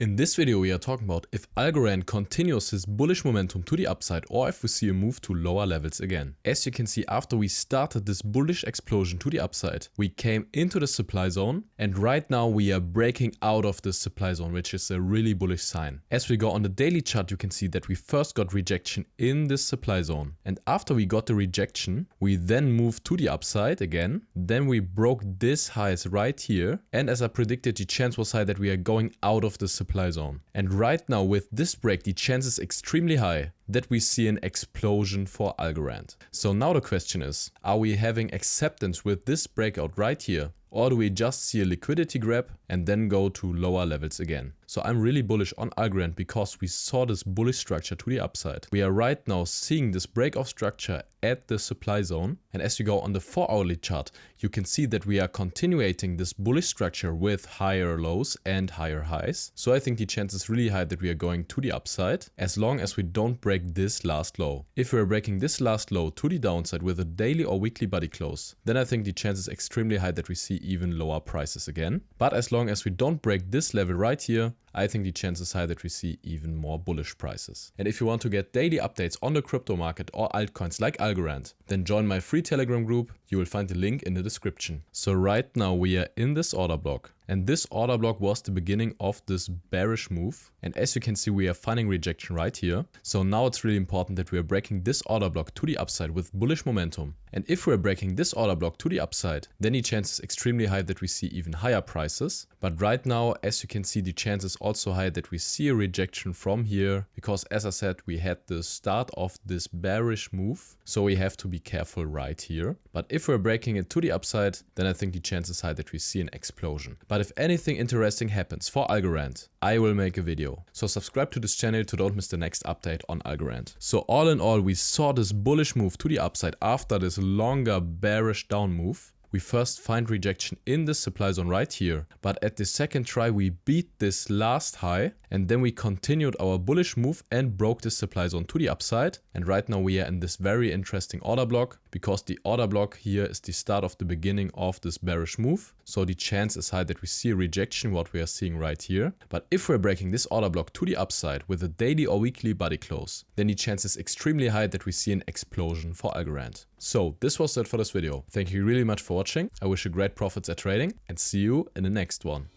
In this video we are talking about if Algorand continues his bullish momentum to the upside or if we see a move to lower levels again. As you can see, after we started this bullish explosion to the upside, we came into the supply zone and right now we are breaking out of this supply zone, which is a really bullish sign. As we go on the daily chart, you can see that we first got rejection in this supply zone, and after we got the rejection we then moved to the upside again. Then we broke this highs right here, and as I predicted, the chance was high that we are going out of the supply zone. And right now with this break, the chance is extremely high that we see an explosion for Algorand. So now the question is, are we having acceptance with this breakout right here? Or do we just see a liquidity grab and then go to lower levels again? So I'm really bullish on Algorand because we saw this bullish structure to the upside. We are right now seeing this breakout structure at the supply zone. And as you go on the 4-hourly chart, you can see that we are continuating this bullish structure with higher lows and higher highs. So I think the chance is really high that we are going to the upside as long as we don't break this last low. If we're breaking this last low to the downside with a daily or weekly body close, then I think the chance is extremely high that we see even lower prices again. But as long as we don't break this level right here, I think the chance is high that we see even more bullish prices. And if you want to get daily updates on the crypto market or altcoins like Algorand, then join my free Telegram group. You will find the link in the description. So right now we are in this order block. And this order block was the beginning of this bearish move. And as you can see, we are finding rejection right here. So now it's really important that we are breaking this order block to the upside with bullish momentum. And if we're breaking this order block to the upside, then the chance is extremely high that we see even higher prices. But right now, as you can see, the chance is also high that we see a rejection from here, because as I said, we had the start of this bearish move. So we have to be careful right here. But if we're breaking it to the upside, then I think the chance is high that we see an explosion. But if anything interesting happens for Algorand, I will make a video. So subscribe to this channel to don't miss the next update on Algorand. So all in all, we saw this bullish move to the upside after this longer bearish down move. We first find rejection in the supply zone right here, but at the second try we beat this last high, and then we continued our bullish move and broke this supply zone to the upside. And right now we are in this very interesting order block, because the order block here is the start of the beginning of this bearish move. So the chance is high that we see a rejection, what we are seeing right here. But if we're breaking this order block to the upside with a daily or weekly body close, then the chance is extremely high that we see an explosion for Algorand. So this was it for this video. Thank you really much for watching. I wish you great profits at trading and see you in the next one.